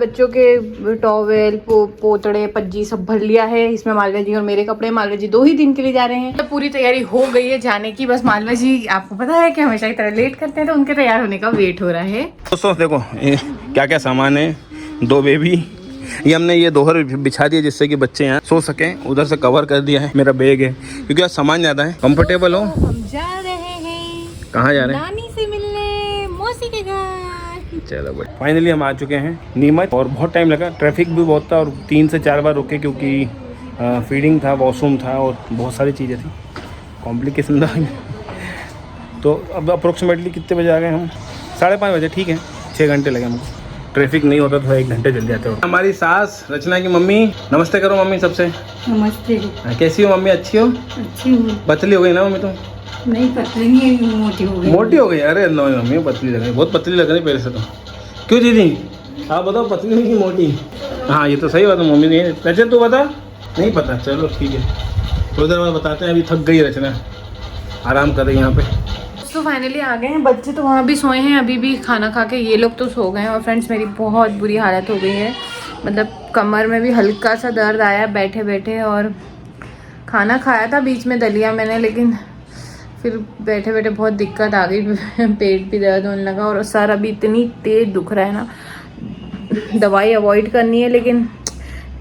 बच्चों के टॉवेल पोतड़े पज्जी सब भर लिया है इसमें। मालवा जी और मेरे कपड़े, मालवा जी 2 ही दिन के लिए जा रहे हैं। तो पूरी तैयारी हो गई है जाने की। बस मालवा जी आपको पता है कि हमेशा की तरह लेट करते हैं, तो उनके तैयार होने का वेट हो रहा है। दोस्तों देखो क्या क्या सामान है। 2 बेबी, ये हमने ये दोहर बिछा दिया जिससे कि बच्चे यहाँ सो सकें। उधर से कवर कर दिया है। मेरा बैग है क्योंकि आज सामान ज़्यादा है। कंफर्टेबल हो। हम जा रहे हैं कहाँ जा रहे हैं? नानी से मिलने, मौसी के घर। चलो भाई, फाइनली हम आ चुके हैं नीमच। और बहुत टाइम लगा, ट्रैफिक भी बहुत था और 3 से 4 बार रुके क्योंकि फीडिंग था, वॉशरूम था और बहुत सारी चीज़ें थी। कॉम्प्लिकेशन था। तो अब अप्रोक्सीमेटली कितने बजे आ गए हम? 5:30 बजे। ठीक है, 6 घंटे लगे हमको। ट्रैफिक नहीं होता तो 1 घंटे जल्दी जाते हो। हमारी सास रचना की मम्मी, नमस्ते करो मम्मी सबसे। नमस्ते। कैसी हो मम्मी? अच्छी हो? अच्छी हूँ। पतली हो गई ना मम्मी तुम? नहीं पतली नहीं है, मोटी हो गई। मोटी हो गई? अरे नो मम्मी, पतली लग रही, बहुत पतली लग रही पहले से तो। क्यों दीदी आप बताओ, पतली हुई कि मोटी? हाँ ये तो सही बात है, मम्मी नहीं। रचना तू बता। नहीं पता? चलो ठीक है, थोड़ी देर बाद बताते हैं। अभी थक गई रचना, आराम कर रही यहाँ पे। तो फाइनली आ गए हैं। बच्चे तो वहाँ भी सोए हैं, अभी भी खाना खा के ये लोग तो सो गए हैं। और फ्रेंड्स मेरी बहुत बुरी हालत हो गई है, मतलब कमर में भी हल्का सा दर्द आया बैठे बैठे। और खाना खाया था बीच में दलिया मैंने, लेकिन फिर बैठे बैठे बहुत दिक्कत आ गई। पेट भी दर्द होने लगा और सर अभी इतनी तेज़ दुख रहा है ना। दवाई अवॉइड करनी है लेकिन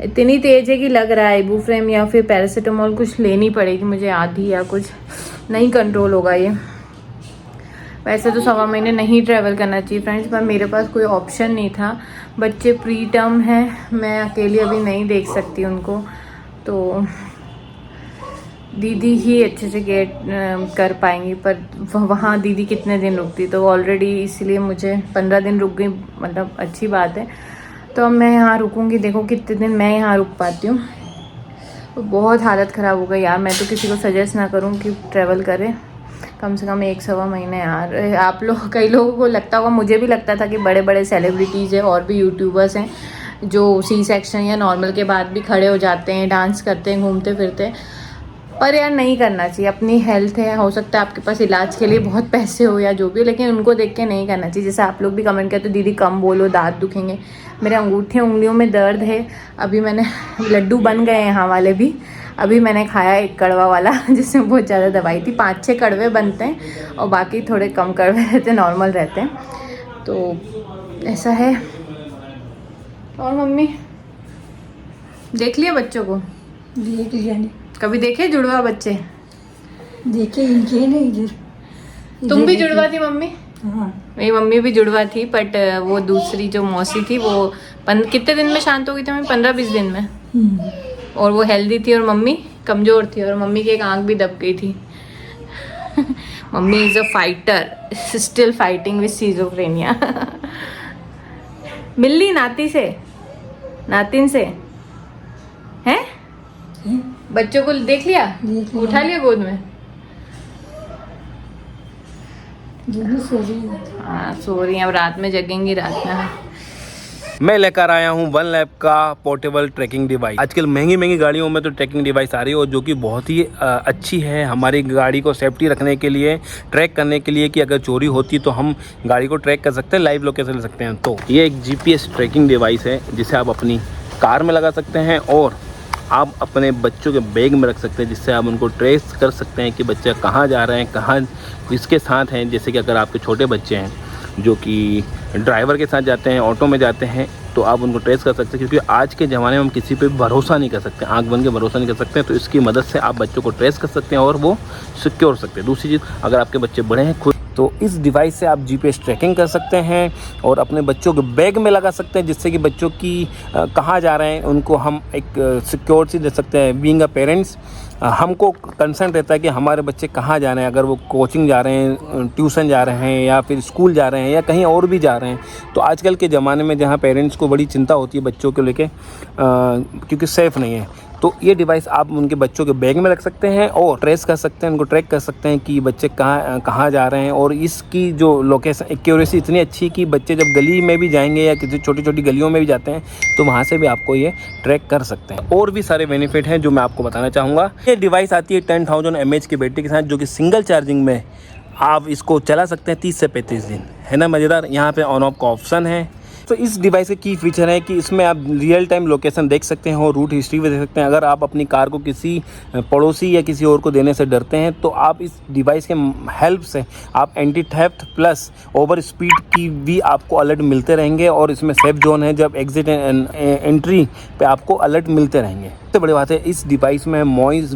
इतनी तेज़ है कि लग रहा है इबुप्रोफेन या फिर पैरासीटामोल कुछ लेनी पड़ेगी मुझे, आधी, या कुछ नहीं कंट्रोल होगा ये। वैसे तो 1.25 महीने नहीं ट्रैवल करना चाहिए फ्रेंड्स, पर मेरे पास कोई ऑप्शन नहीं था। बच्चे प्री टर्म हैं, मैं अकेली अभी नहीं देख सकती उनको, तो दीदी ही अच्छे से गेट कर पाएंगी। पर वहाँ दीदी कितने दिन रुकती, तो ऑलरेडी इसलिए मुझे 15 दिन रुक गई, मतलब अच्छी बात है। तो अब मैं यहाँ रुकूँगी, देखो कितने दिन मैं यहाँ रुक पाती हूँ। तो बहुत हालत ख़राब हो गई यार। मैं तो किसी को सजेस्ट ना करूँ कि ट्रैवल करें, कम से कम 1-1.25 महीने यार। आप लोग, कई लोगों को लगता होगा, मुझे भी लगता था कि बड़े बड़े सेलिब्रिटीज़ हैं और भी यूट्यूबर्स हैं जो सी सेक्शन या नॉर्मल के बाद भी खड़े हो जाते हैं, डांस करते हैं, घूमते फिरते हैं। पर यार नहीं करना चाहिए, अपनी हेल्थ है, हो सकता है आपके पास इलाज के लिए बहुत पैसे हो या जो भी, लेकिन उनको देख के नहीं करना चाहिए। जैसे आप लोग भी कमेंट करते हो दीदी कम बोलो, दांत दुखेंगे। मेरे अंगूठे उंगलियों में दर्द है। अभी मैंने लड्डू बन गए यहाँ वाले भी, अभी मैंने खाया 1 कड़वा वाला जिसमें बहुत ज़्यादा दवाई थी। 5-6 कड़वे बनते हैं और बाकी थोड़े कम कड़वे रहते हैं, नॉर्मल रहते हैं। तो ऐसा है। और मम्मी देख लिया बच्चों को? देख लिया नहीं। कभी देखे जुड़वा बच्चे? देखे इनके नहीं इधर। तुम भी जुड़वा थी मम्मी? हाँ। मेरी मम्मी भी जुड़वा थी, बट वो दूसरी जो मौसी थी वो कितने दिन में शांत हो गई थी मम्मी? 15-20 दिन में। और वो हेल्दी थी और मम्मी कमज़ोर थी, और मम्मी की एक आंख भी दब गई थी। Mummy is a fighter, still fighting with schizophrenia. मिली नाती से, नातिन से हैं? बच्चों को देख लिया, उठा लिया गोद में? सो रही है। हाँ सो रही हैं, अब रात में जगेंगी रात में। मैं लेकर आया हूँ वन लैब का पोर्टेबल ट्रैकिंग डिवाइस। आजकल महंगी गाड़ियों में तो ट्रैकिंग डिवाइस आ रही है और जो कि बहुत ही अच्छी है हमारी गाड़ी को सेफ्टी रखने के लिए, ट्रैक करने के लिए कि अगर चोरी होती तो हम गाड़ी को ट्रैक कर सकते हैं, लाइव लोकेशन ले सकते हैं। तो ये एक GPS ट्रैकिंग डिवाइस है जिसे आप अपनी कार में लगा सकते हैं और आप अपने बच्चों के बैग में रख सकते हैं, जिससे आप उनको ट्रेस कर सकते हैं कि बच्चा कहाँ जा रहे हैं, कहाँ किसके साथ हैं। जैसे कि अगर आपके छोटे बच्चे हैं जो कि ड्राइवर के साथ जाते हैं, ऑटो में जाते हैं, तो आप उनको ट्रेस कर सकते हैं। क्योंकि आज के ज़माने में हम किसी पे भरोसा नहीं कर सकते, आंख बंद के भरोसा नहीं कर सकते। तो इसकी मदद से आप बच्चों को ट्रेस कर सकते हैं और वो सिक्योर सकते हैं। दूसरी चीज़, अगर आपके बच्चे बड़े हैं खुद, तो इस डिवाइस से आप GPS ट्रैकिंग कर सकते हैं और अपने बच्चों के बैग में लगा सकते हैं, जिससे कि बच्चों की कहाँ जा रहे हैं उनको हम एक सिक्योरिटी दे सकते हैं। बीइंग अ पेरेंट्स, हमको कंसर्न रहता है कि हमारे बच्चे कहाँ जा रहे हैं, अगर वो कोचिंग जा रहे हैं, ट्यूशन जा रहे हैं या फिर स्कूल जा रहे हैं या कहीं और भी जा रहे हैं। तो आजकल के ज़माने में जहाँ पेरेंट्स को बड़ी चिंता होती है बच्चों को लेके, क्योंकि सेफ़ नहीं है, तो ये डिवाइस आप उनके बच्चों के बैग में रख सकते हैं और ट्रेस कर सकते हैं, उनको ट्रैक कर सकते हैं कि बच्चे कहाँ जा रहे हैं। और इसकी जो लोकेशन एक्यूरेसी इतनी अच्छी है कि बच्चे जब गली में भी जाएंगे या किसी छोटी छोटी गलियों में भी जाते हैं तो वहाँ से भी आपको ये ट्रैक कर सकते हैं। और भी सारे बेनिफिट हैं जो मैं आपको बताना चाहूँगा। ये डिवाइस आती है 10,000 mAh की बैटरी के साथ, जो कि सिंगल चार्जिंग में आप इसको चला सकते हैं 30 से 35 दिन। है ना मज़ेदार। यहाँ पर ऑन ऑफ का ऑप्शन है, दोस्तों इस डिवाइस के की फीचर है कि इसमें आप रियल टाइम लोकेशन देख सकते हैं और रूट हिस्ट्री भी देख सकते हैं। अगर आप अपनी कार को किसी पड़ोसी या किसी और को देने से डरते हैं तो आप इस डिवाइस के हेल्प से आप anti theft plus over speed की भी आपको अलर्ट मिलते रहेंगे और इसमें सेफ जोन है, जब एग्जिट एंट्री पे आपको अलर्ट मिलते रहेंगे। सबसे बड़ी बात है इस डिवाइस में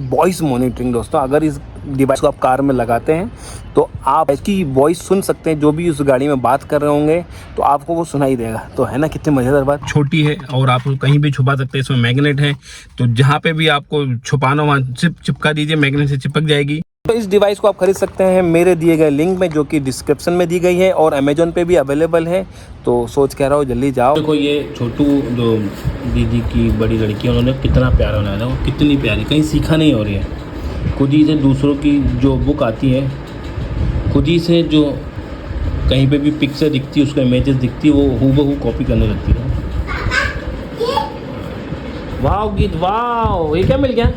वॉइस मॉनिटरिंग। दोस्तों अगर इस डिवाइस को आप कार में लगाते हैं तो आप इसकी वॉइस सुन सकते हैं, जो भी उस गाड़ी में बात कर रहे होंगे तो आपको वो सुनाई देगा। तो है ना कितनी मज़ेदार बात। छोटी है और आप कहीं भी छुपा सकते हैं, इसमें मैग्नेट है तो जहाँ पे भी आपको छुपाना वहाँ चिपका दीजिए, मैग्नेट से चिपक जाएगी। तो इस डिवाइस को आप खरीद सकते हैं मेरे दिए गए लिंक में, जो कि डिस्क्रिप्शन में दी गई है, और अमेजोन पे भी अवेलेबल है। तो सोच कह रहा हूँ जल्दी जाओ। देखो ये छोटू जो दीदी की बड़ी लड़की है, उन्होंने कितना प्यारा बनाया था, वो कितनी प्यारी, कहीं सीखा नहीं हो रही है। खुद ही से दूसरों की जो बुक आती है, खुद ही से जो कहीं पे भी पिक्चर दिखती है, उसका इमेजेस दिखती है, वो हूबहू कॉपी करने लगती है। वाह गीत वाह, ये क्या मिल गया,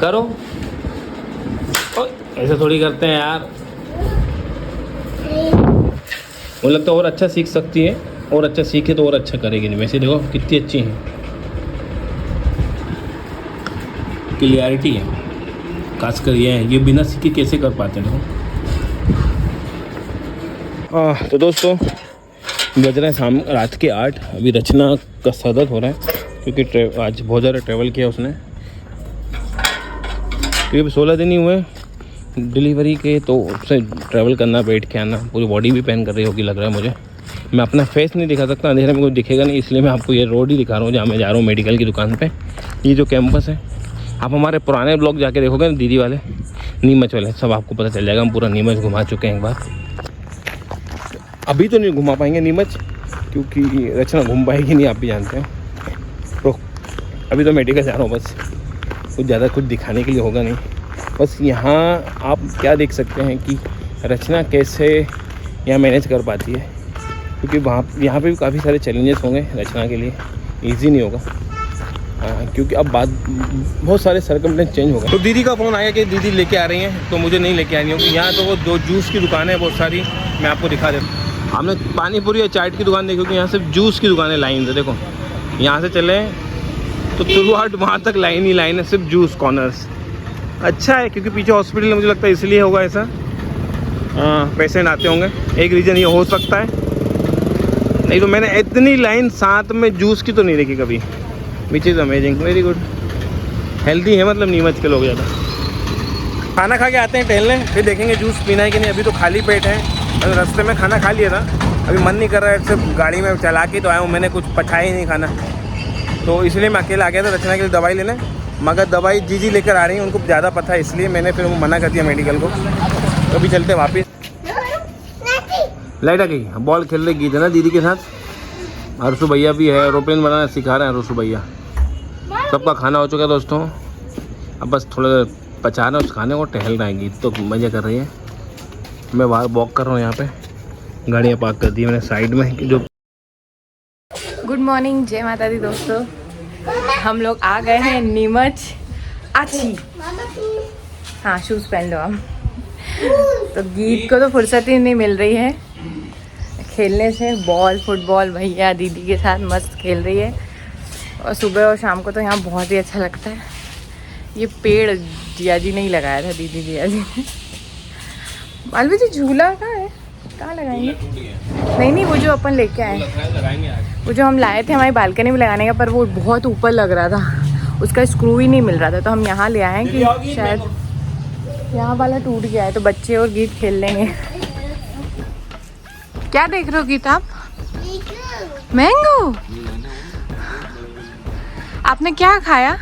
करो ऐसा थोड़ी करते हैं यार। मुझे लगता है और अच्छा सीख सकती है, और अच्छा सीखे तो और अच्छा करेगी। नहीं वैसे देखो कितनी अच्छी है, क्लियरिटी है, खासकर ये बिना सीखे कैसे कर पाते हैं। देखो तो दोस्तों बज रहे हैं रात के 8। अभी रचना का सदर हो रहा है क्योंकि आज बहुत ज़्यादा ट्रैवल किया उसने, क्योंकि अभी 16 दिन ही हुए डिलीवरी के, तो उससे ट्रैवल करना, बैठ के आना, पूरी बॉडी भी पेन कर रही होगी लग रहा है मुझे। मैं अपना फेस नहीं दिखा सकता, अंधेरे में कुछ दिखेगा नहीं, इसलिए मैं आपको ये रोड ही दिखा रहा हूँ जहाँ मैं जा रहा हूँ मेडिकल की दुकान पे। ये जो कैंपस है, आप हमारे पुराने ब्लॉग जाके देखोगे ना, दीदी वाले, नीमच वाले, सब आपको पता चल जाएगा। हम पूरा नीमच घुमा चुके हैं एक बार। अभी तो नहीं घुमा पाएंगे नीमच क्योंकि रचना घूम पाएगी नहीं, आप भी जानते हैं। तो अभी तो मेडिकल जा रहा हूँ, बस कुछ ज़्यादा कुछ दिखाने के लिए होगा नहीं। बस यहाँ आप क्या देख सकते हैं कि रचना कैसे यहाँ मैनेज कर पाती है, क्योंकि यहाँ पे भी काफ़ी सारे चैलेंजेस होंगे रचना के लिए, इजी नहीं होगा। क्योंकि अब बहुत सारे सर्कमस्टेंस चेंज हो गए। तो दीदी का फ़ोन आया कि दीदी लेके आ रही हैं, तो मुझे नहीं लेके आ रही हूँ। यहाँ तो वो जो जूस की दुकान है बहुत सारी, मैं आपको दिखा देता हूँ। हमने पानी पूरी और चाट की दुकान देखी, क्योंकि यहाँ सिर्फ जूस की दुकानें लाइन से, देखो यहाँ से चले तो थ्रू आउट वहाँ तक लाइन ही लाइन है, सिर्फ जूस कॉर्नर्स। अच्छा है क्योंकि पीछे हॉस्पिटल है, मुझे लगता है इसलिए होगा ऐसा, पेशेंट आते होंगे, एक रीज़न ये हो सकता है। नहीं तो मैंने इतनी लाइन साथ में जूस की तो नहीं देखी कभी, which is amazing, very good. Healthy है मतलब नीमच के लोग ज़्यादा। खाना खा के आते हैं टहलने, फिर देखेंगे जूस पीना है कि नहीं। अभी तो खाली पेट है, रास्ते में खाना खा लिया था, अभी मन नहीं कर रहा है, सिर्फ गाड़ी में चला के तो आया हूँ, मैंने कुछ पचाया ही नहीं खाना, तो इसलिए मैं अकेला आ गया था रचना के लिए दवाई लेने। मगर दवाई जीजी लेकर आ रही हैं, उनको ज़्यादा पता है, इसलिए मैंने फिर मना कर दिया मेडिकल को। तो अभी चलते वापस। लाइट आ गई, बॉल खेल रही गई थी ना दीदी के साथ। हर्षु भैया भी है, एरोप्लेन बनाना सिखा रहे हैं हर्षु भैया। सबका खाना हो चुका है दोस्तों, अब बस थोड़ा पचा रहे हैं उस खाने को, टहल रहे हैं। गीत तो मज़े कर रही है, मैं बाहर वॉक कर रहा हूँ। यहाँ पे गाड़ियाँ पार्क कर दी मैंने साइड में जो। गुड मॉर्निंग, जय माता दी दोस्तों। हम लोग आ गए हैं नीमच। आची हाँ, शूज़ पहन लो आप। तो गीत को तो फुर्सत ही नहीं मिल रही है खेलने से, बॉल फुटबॉल भैया दीदी के साथ मस्त खेल रही है। और सुबह और शाम को तो यहाँ बहुत ही अच्छा लगता है। ये पेड़ जिया जी ने ही लगाया था, दीदी जिया जी ने। मालवी जी झूला कहाँ है, कहाँ लगाएंगे? नहीं, वो जो अपन लेके आए, वो जो हम लाए थे हमारी बालकनी में लगाने का, पर वो बहुत ऊपर लग रहा था, उसका स्क्रू ही नहीं मिल रहा था। तो हम यहाँ ले आए कि शायद यहाँ वाला टूट गया है, तो बच्चे और गीत खेल लेंगे। क्या देख रहे हो गीत आप? मैंगो। आपने क्या खाया?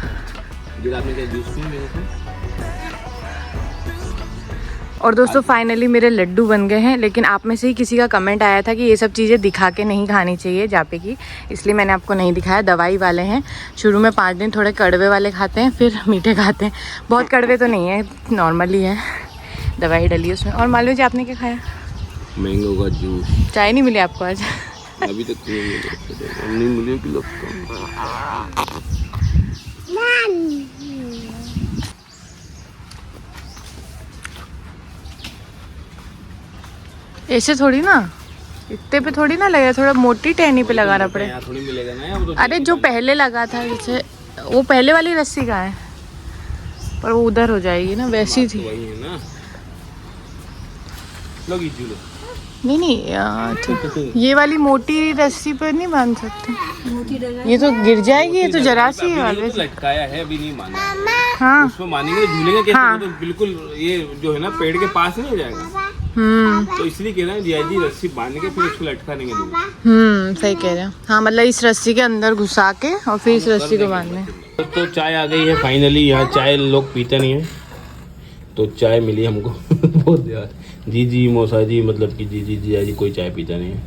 और दोस्तों फाइनली मेरे लड्डू बन गए हैं, लेकिन आप में से ही किसी का कमेंट आया था कि ये सब चीज़ें दिखा के नहीं खानी चाहिए जापे की, इसलिए मैंने आपको नहीं दिखाया। दवाई वाले हैं, शुरू में 5 दिन थोड़े कड़वे वाले खाते हैं, फिर मीठे खाते हैं। बहुत कड़वे तो नहीं है, नॉर्मली है, दवाई डली उसमें। और मालूम जी आपने क्या खाया? मैंगो का जूस। चाय नहीं मिली आपको आज? अभी तक नहीं मिली कि ऐसे थोड़ी ना, इतने पे थोड़ी ना लगेगा, थोड़ा मोटी टहनी पे लगाना पड़ेगा। यहाँ थोड़ी मिलेगा ना, वो तो अरे जो पहले लगा था जैसे वो पहले वाली रस्सी का है, पर वो उधर हो जाएगी ना, वैसी थी। वही है ना। लो गीत झूलो। नहीं नहीं यार, ठीक। ये वाली मोटी रस्सी पर नहीं बांध सकते, मोती लगा ये तो गिर जाएगी, ये तो जरा सी है वाले। तो लटकाया है, अभी नहीं माना। हाँ उसमें मानेंगे झूलेंगे कैसे? हाँ। वो तो बिल्कुल ये जो है ना पेड़ के पास नहीं हो जाएगा। तो इसलिए कह रहे हैं जीजाजी रस्सी बांध के फिर उसको लटका देंगे लोग। सही कह रहे हो। हाँ मतलब इस रस्सी के अंदर घुसा के और फिर इस रस्सी को बांधने। तो चाय आ गई है फाइनली। यहाँ चाय लोग पीते नहीं है, तो चाय मिली हमको। बहुत यार जी मौसा जी, मतलब कि जी जीजाजी कोई चाय पीता नहीं है।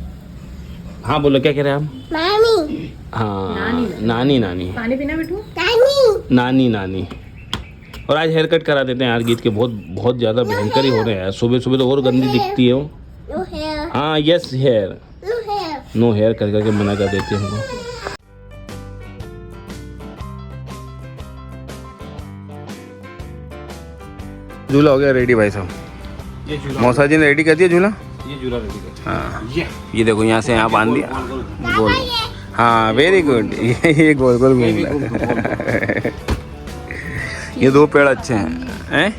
हाँ बोलो, क्या कह रहे हैं आप? नानी। हाँ नानी पानी पीना बेटू? नानी। और आज हेयर कट करा देते हैं यार गीत के, बहुत ज़्यादा भयंकर ही हो रहे हैं यार। सुबह सुबह तो और गंदी दिखती है वो। हाँ यस हेयर, नो हेयर कर करके मना कर देती है हमको। झूला हो गया रेडी भाई साहब। मौसा जी ने रेडी कर दिया झूला। ये झूला रेडी कर। हाँ ये देखो, यहाँ से यहाँ बांध दिया गोल। हाँ वेरी गुड। ये गोल गोल घूम रहा है। ये दो पेड़ अच्छे हैं।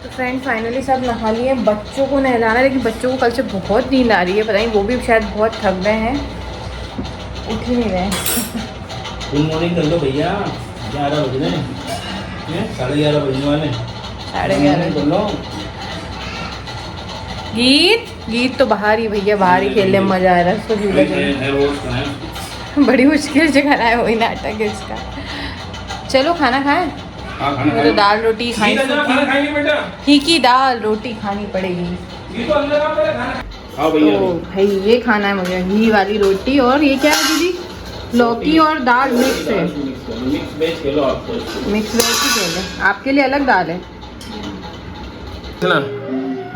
तो फ्रेंड फाइनली सब नहा लिए, बच्चों को नहलाना है, लेकिन बच्चों को कल से बहुत नींद आ रही है, पता नहीं वो भी शायद बहुत थक गए हैं, उठ ही नहीं रहे। गुड मॉर्निंग कर लो भैया, 11 बज रहे हैं, 11:30 बजने वाले। 11:30 कर लो। गीत तो बाहर ही भैया, बाहर ही खेलने में मजा आ रहा है। उसको झूला झूला बड़ी मुश्किल से खाना है, वही नाटक है इसका। चलो खाना खाएं। वो तो दाल रोटी खाई, ही की दाल रोटी खानी पड़ेगी। तो भाई ये खाना है मुझे, घी वाली रोटी। और ये क्या है दीदी? लौकी और दाल मिक्स है। मिक्स वेज ही खेले, आपके लिए अलग दाल है।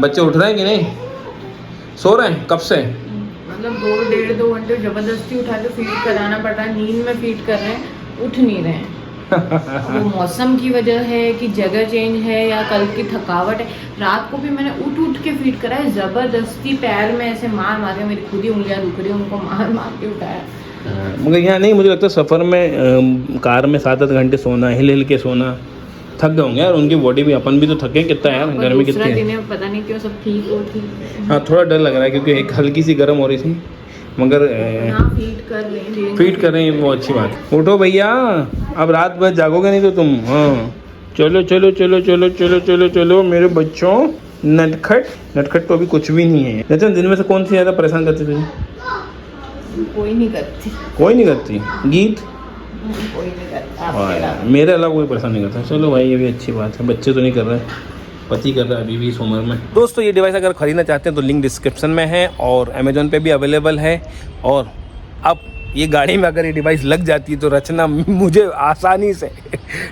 बच्चे उठ रहे हैं कि नहीं? सो रहे हैं कब से? मतलब 2-1.5-2 घंटे जबरदस्ती उठा के फीड कराना पड़ रहा है, नींद में फीड कर रहे हैं, उठ नहीं रहे हैं। वो मौसम की वजह है कि जगह चेंज है या कल की थकावट है। रात को भी मैंने उठ के फीड करा है, जबरदस्ती पैर में ऐसे मार के, मेरी खुद ही उंगलियां दुख रही, उनको मार के उठाया। मगर यहाँ नहीं, मुझे लगता है सफ़र में कार में 7-8 घंटे सोना, हिल के सोना, थक गए होंगे यार उनकी बॉडी भी। अपन भी तो थके कितना यार, गर्मी कितनी है। पता नहीं क्यों सब ठीक हो ठीक। हाँ थोड़ा डर लग रहा है क्योंकि एक हल्की सी गर्म हो रही थी, मगर फीड कर रहे हैं, वो अच्छी बात। उठो भैया, अब रात भर जागोगे नहीं तो तुम। हाँ चलो मेरे बच्चों। नटखट तो अभी कुछ भी नहीं है। लेकिन दिन में से कौन सी ज़्यादा परेशान करती तुझे? कोई नहीं करती। गीत कोई नहीं करता, मेरे अलावा कोई परेशान नहीं करता। चलो भाई ये भी अच्छी बात है, बच्चे तो नहीं कर रहे, पति कर रहा है अभी भी इस उम्र में। दोस्तों ये डिवाइस अगर ख़रीदना चाहते हैं तो लिंक डिस्क्रिप्शन में है और अमेज़ॉन पे भी अवेलेबल है। और अब ये गाड़ी में अगर ये डिवाइस लग जाती है तो रचना मुझे आसानी से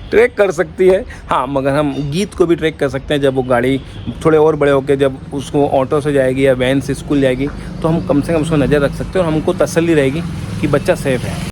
ट्रैक कर सकती है। हाँ मगर हम गीत को भी ट्रैक कर सकते हैं। जब वो गाड़ी थोड़े और बड़े होकर जब उसको ऑटो से जाएगी या वैन से स्कूल जाएगी तो हम कम से कम उसको नज़र रख सकते हैं और हमको तसल्ली रहेगी कि बच्चा सेफ़ है।